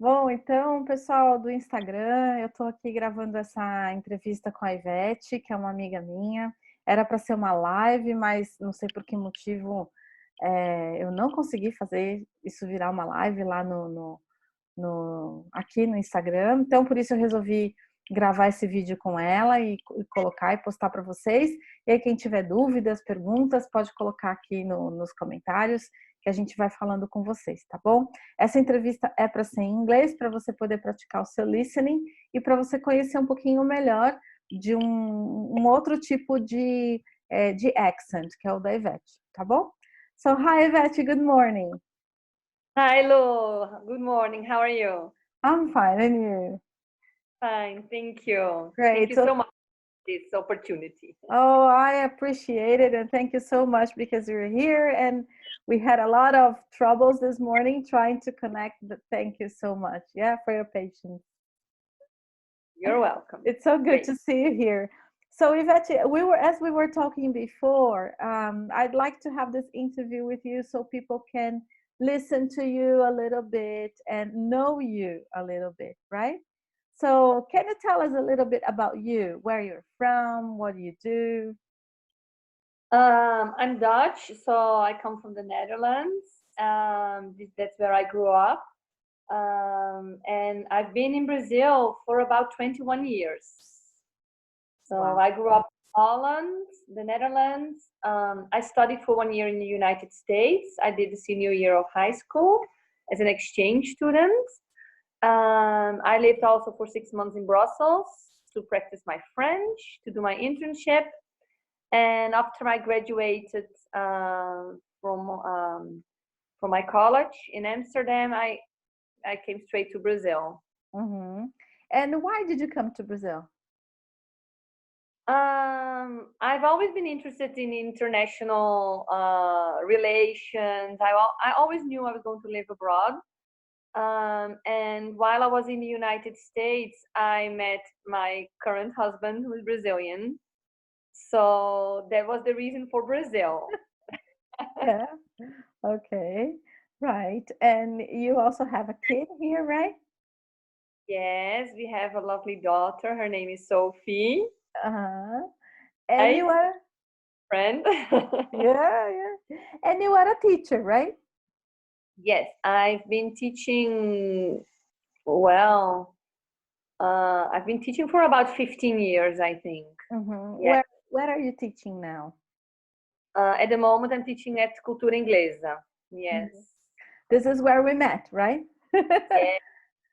Bom, então, pessoal do Instagram, eu estou aqui gravando essa entrevista com a Yvette, que é uma amiga minha. Era para ser uma live, mas não sei por que motivo eu não consegui fazer isso virar uma live lá aqui no Instagram. Então, por isso eu resolvi gravar esse vídeo com ela e colocar e postar para vocês. E aí, quem tiver dúvidas, perguntas, pode colocar aqui nos comentários que a gente vai falando com vocês, tá bom? Essa entrevista é para ser em inglês, para você poder praticar o seu listening e para você conhecer um pouquinho melhor de um outro tipo de accent, que é o da Yvette, tá bom? So, hi Yvette, good morning. Hi, Lu. Good morning. How are you? I'm fine, and you? Fine, thank you. Great. Thank you so much for this opportunity. Oh, I appreciate it, and thank you so much because you're here, and we had a lot of troubles this morning trying to connect, but thank you so much, yeah, for your patience. You're welcome. It's so good Great. to see you here. So Yvette, as we were talking before, I'd like to have this interview with you so people can listen to you a little bit and know you a little bit, right? So can you tell us a little bit about you, where you're from, what do you do? I'm Dutch, so I come from the Netherlands. That's where I grew up. And I've been in Brazil for about 21 years. So Wow. I grew up in Holland, the Netherlands. I studied for 1 year in the United States. I did the senior year of high school as an exchange student. I lived also for 6 months in Brussels to practice my French, to do my internship. And after I graduated from my college in Amsterdam, I came straight to Brazil. Mm-hmm. And why did you come to Brazil? I've always been interested in international relations. I always knew I was going to live abroad. And while I was in the United States, I met my current husband, who is Brazilian. So that was the reason for Brazil. Yeah. Okay. Right. And you also have a kid here, right? Yes, we have a lovely daughter. Her name is Sophie. Uh-huh. And you are friend. yeah. And you are a teacher, right? Yes, I've been teaching, well, I've been teaching for about 15 years, I think. Mm-hmm. Yeah. Where are you teaching now? At the moment, I'm teaching at Cultura Inglesa. Yes. Mm-hmm. This is where we met, right? Yeah,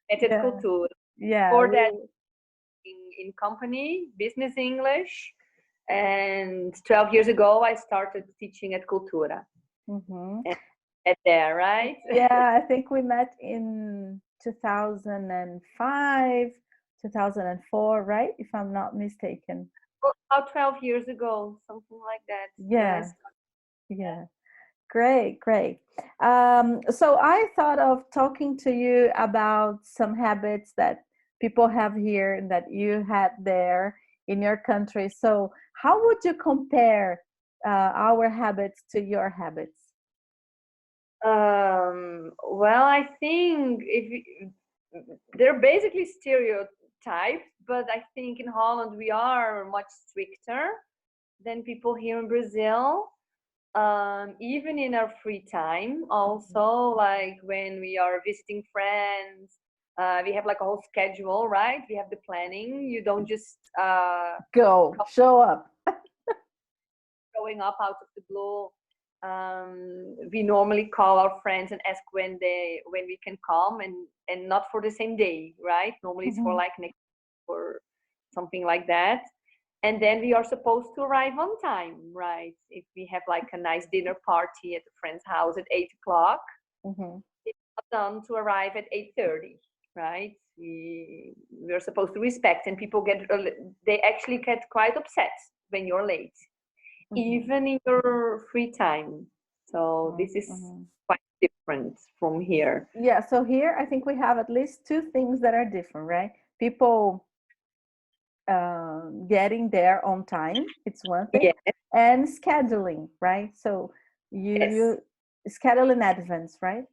at Cultura. Yeah. For that, in company, business English. And 12 years ago, I started teaching at Cultura. Mm-hmm. At there, right? Yeah, I think we met in 2005, 2004, right? If I'm not mistaken. About 12 years ago, something like that. Yeah. Yeah. Great. So I thought of talking to you about some habits that people have here and that you had there in your country. So how would you compare our habits to your habits? Well, I think they're basically stereotypes, but I think in Holland we are much stricter than people here in Brazil. Even in our free time, also, like when we are visiting friends, we have like a whole schedule, right? We have the planning. You don't just show up. Showing up out of the blue. We normally call our friends and ask when we can come, and not for the same day, right? Normally it's for like next or something like that. And then we are supposed to arrive on time, right? If we have like a nice dinner party at a friend's house at 8 o'clock, it's not done to arrive at 8:30, right? We're supposed to respect, and people they actually get quite upset when you're late, even in your free time. So this is quite different from here. Yeah, so here I think we have at least two things that are different, right? People getting there on time, it's one thing, and scheduling, right? So you schedule in advance, right?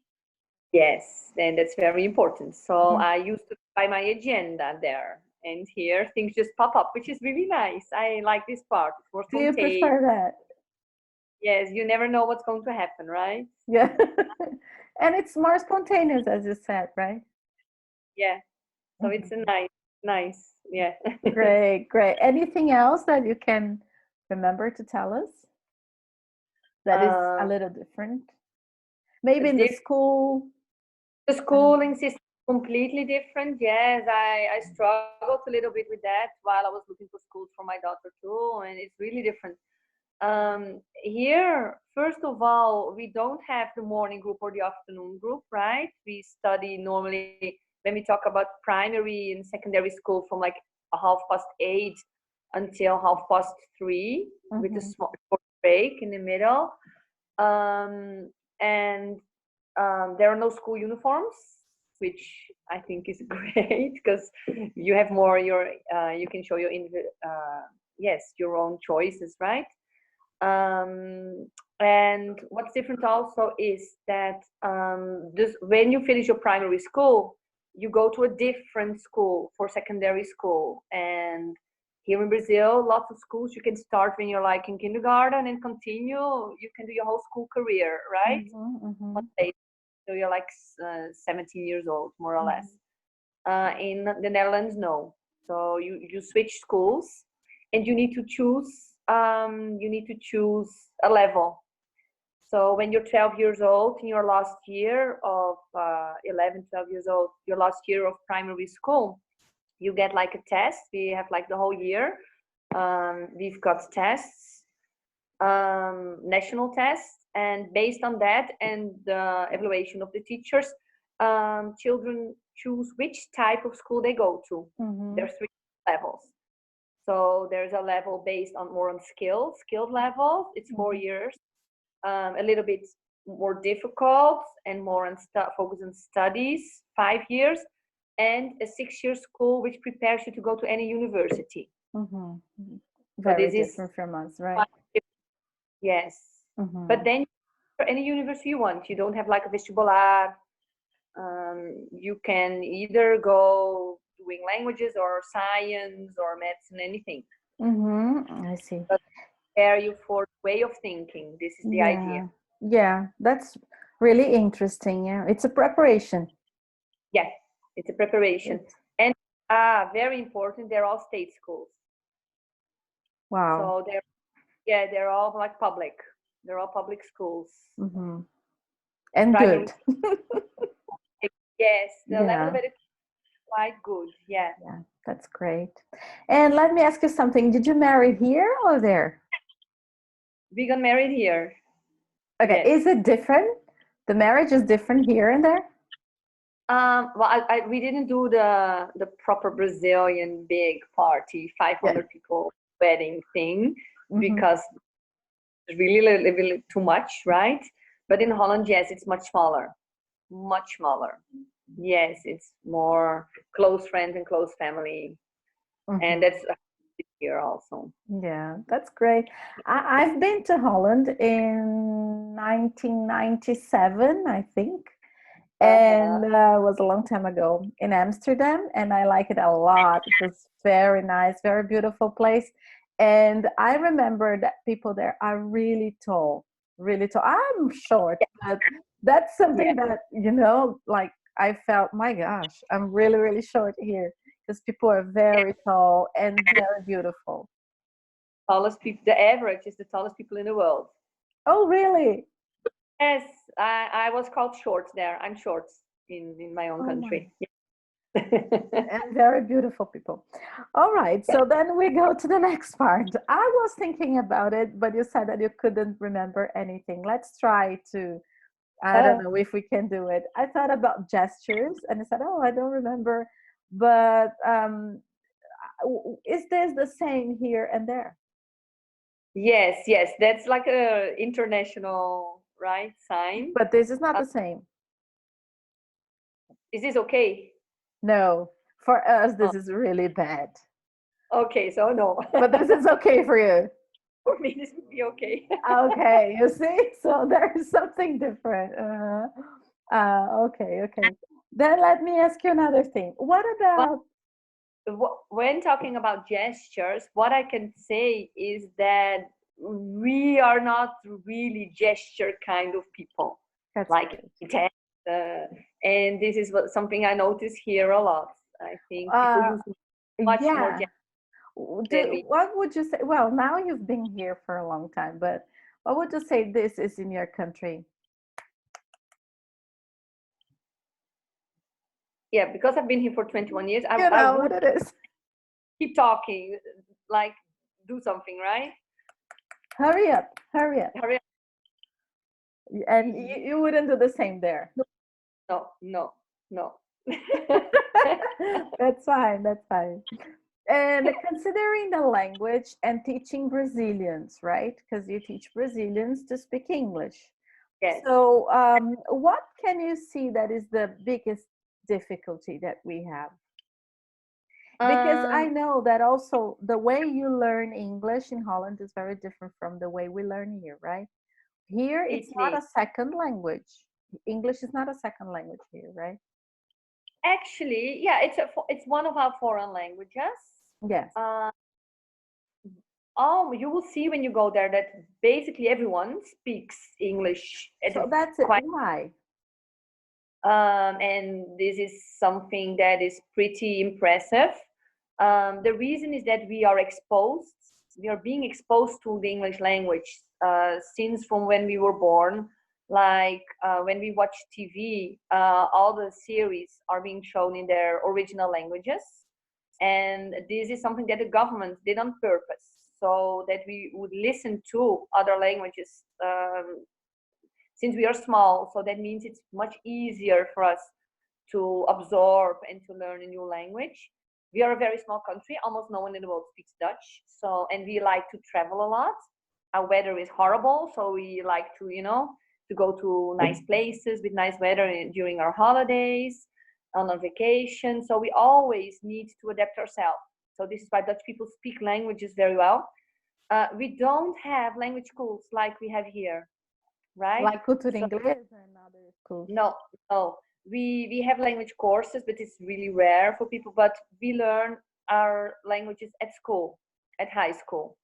Yes, and that's very important. So I used to buy my agenda there, and here things just pop up, which is really nice. I like this part. It's more Do you spontaneous. prefer that? Yes, you never know what's going to happen, right? Yeah. And it's more spontaneous, as you said, right? Yeah. So it's a nice, yeah. Great, great. Anything else that you can remember to tell us that is a Uh, little different? Maybe in the school. The schooling system is completely different. Yes, I struggled a little bit with that while I was looking for schools for my daughter too, and it's really different. Here, first of all, we don't have the morning group or the afternoon group, right? We study normally when we talk about primary and secondary school from like 8:30 until 3:30 with a small short break in the middle. And there are no school uniforms, which I think is great because you have more you can show your yes, your own choices, right? And what's different also is that this, when you finish your primary school, you go to a different school for secondary school. And here in Brazil, lots of schools you can start when you're like in kindergarten and continue. You can do your whole school career, right? So you're like 17 years old, more or less. In the Netherlands, no. So you switch schools, and you need to choose a level. So when you're 12 years old, in your last year of 11, 12 years old, your last year of primary school, you get like a test. We have like the whole year. We've got tests, national tests, and based on that and the evaluation of the teachers, children choose which type of school they go to. There's 3 levels. So there's a level based on more on skilled levels. It's 4 years, a little bit more difficult and more on focus on studies, 5 years, and a 6-year school which prepares you to go to any university. Very different from us, right? Yes. But then for any university you want, you don't have like a vestibular. You can either go doing languages or science or medicine, anything. I see. But prepare you for way of thinking. This is the idea. Yeah, that's really interesting. Yeah, it's a preparation. Yeah, it's a preparation. And very important, they're all state schools. Wow. So they're all like public. They're all public schools. And good. Yes, the level of education is quite good. Yeah. Yeah, that's great. And let me ask you something. Did you marry here or there? We got married here. Okay, yes. Is it different? The marriage is different here and there? Well, we didn't do the proper Brazilian big party, 500 people wedding thing, because it's really too much, right? But in Holland, yes, it's much smaller. Much smaller. Yes, it's more close friends and close family. And that's here also. Yeah, that's great. I've been to Holland in 1997, I think. And it was a long time ago in Amsterdam, and I like it a lot. It was very nice, very beautiful place. And I remember that people there are really tall, really tall. I'm short, but that's something that, like I felt, my gosh, I'm really, really short here, because people are very tall and very beautiful. Tallest people, the average is the tallest people in the world. Oh, really? Yes, I was called short there. I'm short in my own country. And very beautiful people. All right, so then we go to the next part. I was thinking about it, but you said that you couldn't remember anything. Let's try to, I don't know if we can do it. I thought about gestures and I said, oh, I don't remember. But is this the same here and there? Yes, that's like a international, right, sign. But this is not the same. Is this okay? No, for us, this is really bad. Okay, so no. But this is okay for you. For me, this would be okay. Okay, you see? So there is something different. Okay, okay. Then let me ask you another thing. What about When talking about gestures, what I can say is that we are not really gesture kind of people, that's like great. Italian, and this is something I notice here a lot. I think people Uh, use much more yeah. gestures than we. What would you say? Well, now you've been here for a long time, but what would you say this is in your country? Yeah, because I've been here for 21 years, You I know what would it is. keep talking, like do something, right? Hurry up, hurry up. Hurry up. And you wouldn't do the same there. No, no, no. That's fine, that's fine. And considering the language and teaching Brazilians, right? Because you teach Brazilians to speak English. Yes. So, what can you see that is the biggest difficulty that we have? Because I know that also the way you learn English in Holland is very different from the way we learn here, right? Here, it it's not is. a second language. English is not a second language here, right? Actually, yeah, it's one of our foreign languages. Yes. You will see when you go there that basically everyone speaks English. So that's it. Why? And this is something that is pretty impressive. The reason is that we are being exposed to the English language since from when we were born. Like when we watch TV, all the series are being shown in their original languages. And this is something that the government did on purpose, so that we would listen to other languages since we are small. So that means it's much easier for us to absorb and to learn a new language. We are a very small country. Almost no one in the world speaks Dutch. So, and we like to travel a lot. Our weather is horrible, so we like to, to go to nice places with nice weather during our holidays, on our vacation. So we always need to adapt ourselves. So this is why Dutch people speak languages very well. We don't have language schools like we have here, right? Like Cultura Inglesa and other schools. No, no. We have language courses, but it's really rare for people. But we learn our languages at school, at high school.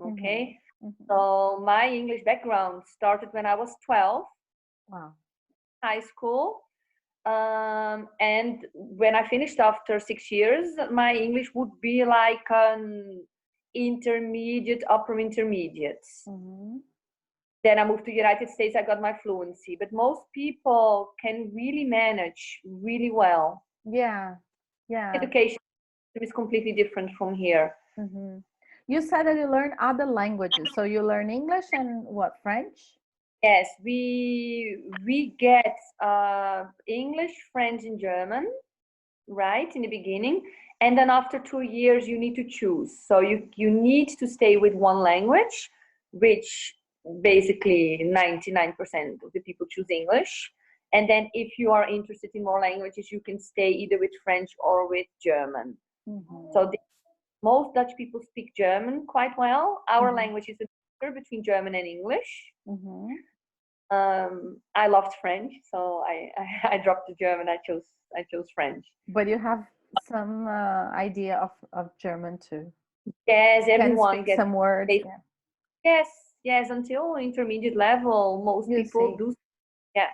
Okay. Mm-hmm. So my English background started when I was 12. Wow. High school. And when I finished after 6 years, my English would be like an intermediate, upper intermediate. Mm-hmm. Then I moved to the United States, I got my fluency. But most people can really manage really well. Yeah, yeah. Education is completely different from here. Mm-hmm. You said that you learn other languages. So you learn English and what, French? Yes, we get English, French, and German, right, in the beginning. And then after 2 years, you need to choose. So you need to stay with one language, which basically 99% of the people choose English. And then if you are interested in more languages, you can stay either with French or with German. Mm-hmm. So most Dutch people speak German quite well. Our language is a mixture between German and English. Mm-hmm. I loved French, so I dropped the German. I chose French. But you have some idea of German too. Yes, everyone gets some words. Yeah. Yes, until intermediate level, most people do. Yeah,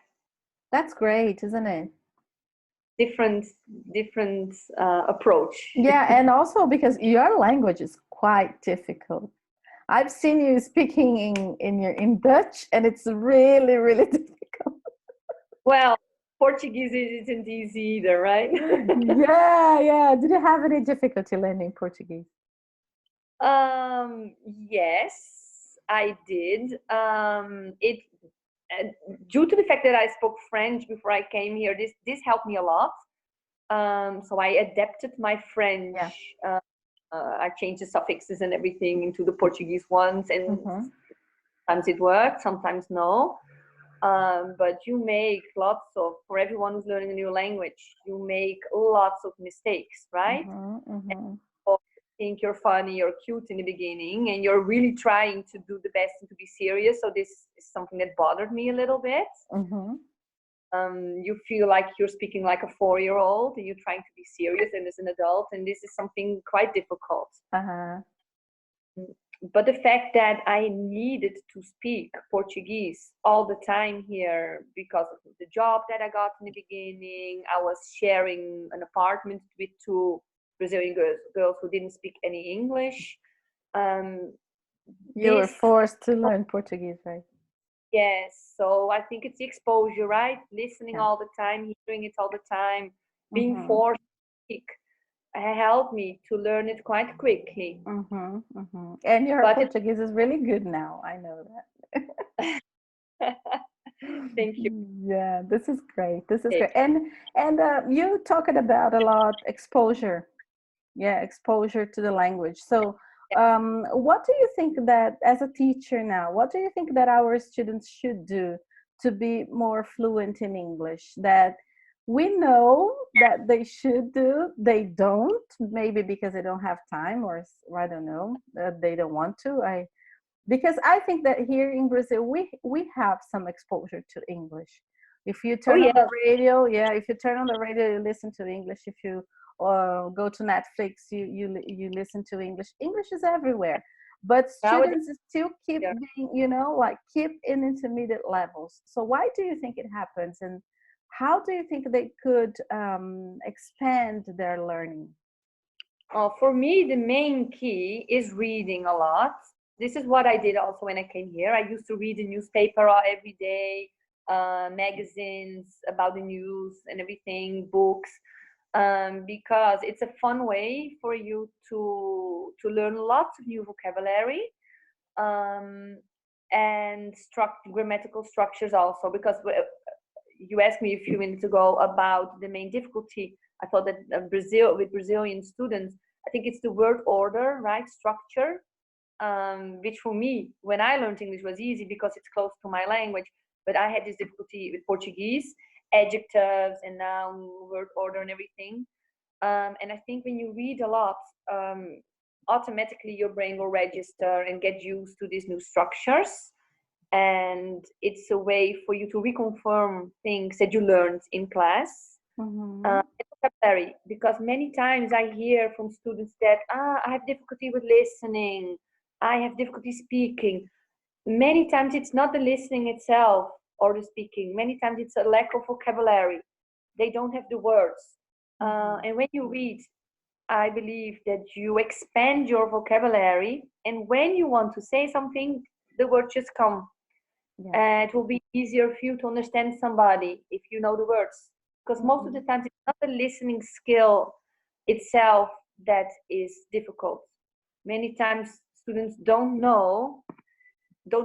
that's great, isn't it? Different approach. Yeah, and also because your language is quite difficult. I've seen you speaking in Dutch, and it's really, really difficult. Well, Portuguese isn't easy either, right? Yeah. Did you have any difficulty learning Portuguese? Yes, I did. Due to the fact that I spoke French before I came here, this helped me a lot. So I adapted my French. Yeah. I changed the suffixes and everything into the Portuguese ones, and sometimes it worked, sometimes no. But you make for everyone who's learning a new language, you make lots of mistakes, right? People think you're funny or cute in the beginning, and you're really trying to do the best and to be serious. So this is something that bothered me a little bit. You feel like you're speaking like a 4-year-old and you're trying to be serious and as an adult, and this is something quite difficult. But the fact that I needed to speak Portuguese all the time here because of the job that I got in the beginning, I was sharing an apartment with 2 Brazilian girls who didn't speak any English. You were forced to learn Portuguese, right? Yes, so I think it's the exposure, right? Listening all the time, hearing it all the time, being forced to speak helped me to learn it quite quickly. And your Portuguese is really good now. I know that. Thank you. Yeah, this is great. This is great. And you talked about a lot exposure. Yeah, exposure to the language. So what do you think that, as a teacher now, what do you think that our students should do to be more fluent in English? That we know that they should do, they don't, maybe because they don't have time, or I don't know, they don't want to. Because I think that here in Brazil, we have some exposure to English. If you turn on the radio, if you turn on the radio, you listen to English. If you go to Netflix, you listen to English. English is everywhere, but students still keep being, like keep in intermediate levels. So why do you think it happens, and how do you think they could expand their learning? For me, the main key is reading a lot. This is what I did also when I came here. I used to read the newspaper every day, magazines about the news and everything, books, because it's a fun way for you to learn lots of new vocabulary and grammatical structures also. Because you asked me a few minutes ago about the main difficulty. I thought that with Brazilian students, I think it's the word order, right? Structure. Which for me, when I learned English, was easy because it's close to my language. But I had this difficulty with Portuguese, adjectives and noun, word order and everything. And I think when you read a lot, automatically your brain will register and get used to these new structures. And it's a way for you to reconfirm things that you learned in class. Vocabulary, because many times I hear from students that I have difficulty with listening, I have difficulty speaking. Many times it's not the listening itself or the speaking. Many times it's a lack of vocabulary. They don't have the words. And when you read, I believe that you expand your vocabulary. And when you want to say something, the words just come. It will be easier for you to understand somebody if you know the words. Because most of the times it's not the listening skill itself that is difficult. Many times students don't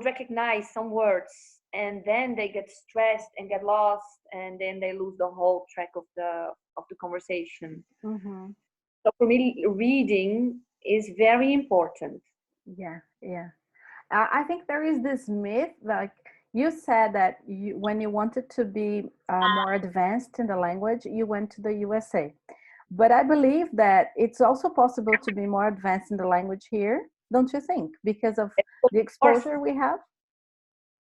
recognize some words, and then they get stressed and get lost, and then they lose the whole track of the conversation. So for me, reading is very important. Yeah. I think there is this myth, like you said, that when you wanted to be more advanced in the language, you went to the USA. But I believe that it's also possible to be more advanced in the language here, don't you think? Because of the exposure we have?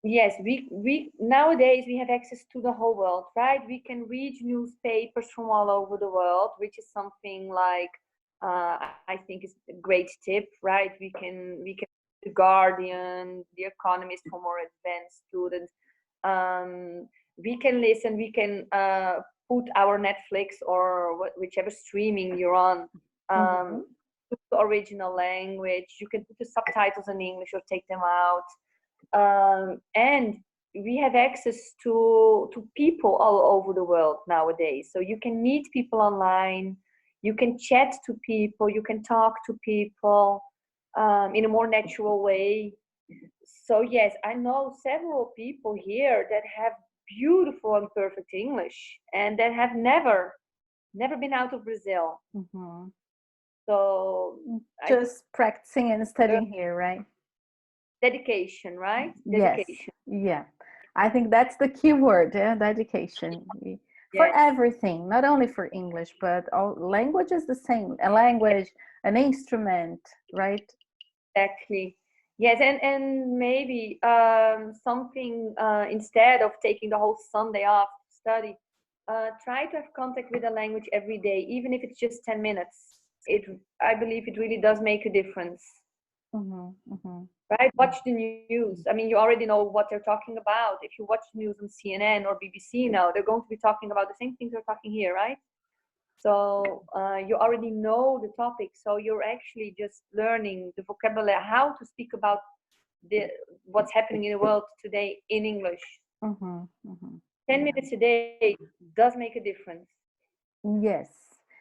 Yes, we nowadays we have access to the whole world, right? We can read newspapers from all over the world, which is something like I think is a great tip, right? We can The Guardian, The Economist for more advanced students. We can listen, we can put our Netflix or whichever streaming you're on to the original language. You can put the subtitles in English or take them out. And we have access to people all over the world nowadays. So you can meet people online, you can chat to people, you can talk to people in a more natural way. So yes, I know several people here that have beautiful and perfect English and that have never been out of Brazil. So just practicing and studying here, right? Dedication, right? Dedication. Yes. Yeah. I think that's the key word, dedication. For everything, not only for English, but all language is the same. A language, an instrument, right? Exactly. Yes, and maybe something instead of taking the whole Sunday off study, try to have contact with the language every day, even if it's just 10 minutes. I believe it really does make a difference. Right? Watch the news. I mean, you already know what they're talking about. If you watch news on CNN or BBC now, they're going to be talking about the same things they're talking here, right? So you already know the topic. So you're actually just learning the vocabulary, how to speak about what's happening in the world today in English. 10 minutes a day does make a difference. Yes.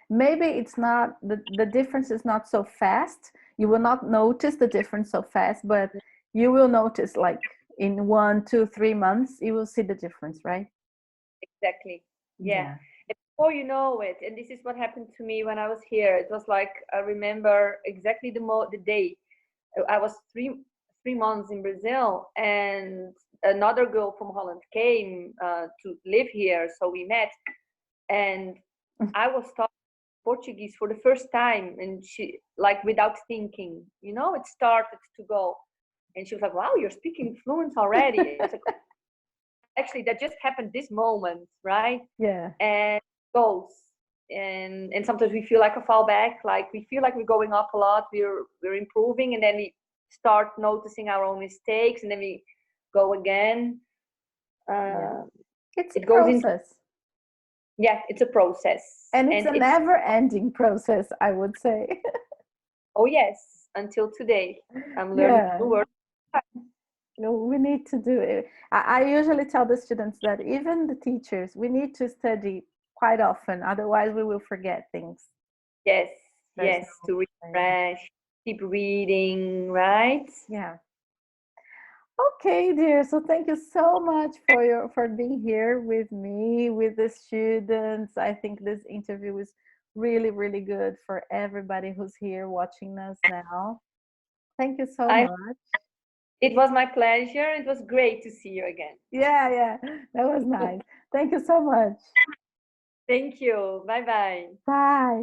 Maybe it's not, the difference is not so fast. You will not notice the difference so fast, but you will notice like in 1, 2, 3 months, you will see the difference, right? Exactly. Yeah. And before you know it, and this is what happened to me when I was here. It was like, I remember exactly the day. I was three months in Brazil, and another girl from Holland came to live here. So we met, and I was talking Portuguese for the first time, and she, like, without thinking, you know, it started to go, and she was like, "Wow, you're speaking fluent already." I was like, actually, that just happened this moment, right? Yeah. And it goes, and sometimes we feel like a fall back, like we feel like we're going up a lot, we're improving, and then we start noticing our own mistakes, and then we go again. It's a process. It's a process, and it's a never-ending process, I would say. Oh yes, until today I'm learning new words. We need to do it. I usually tell the students that even the teachers, we need to study quite often, otherwise we will forget things. Yes, to refresh, keep reading, right? Yeah. Okay, dear. So thank you so much for being here with me, with the students. I think this interview is really, really good for everybody who's here watching us now. Thank you so much. It was my pleasure. It was great to see you again. Yeah, that was nice. Thank you so much. Thank you. Bye-bye. Bye.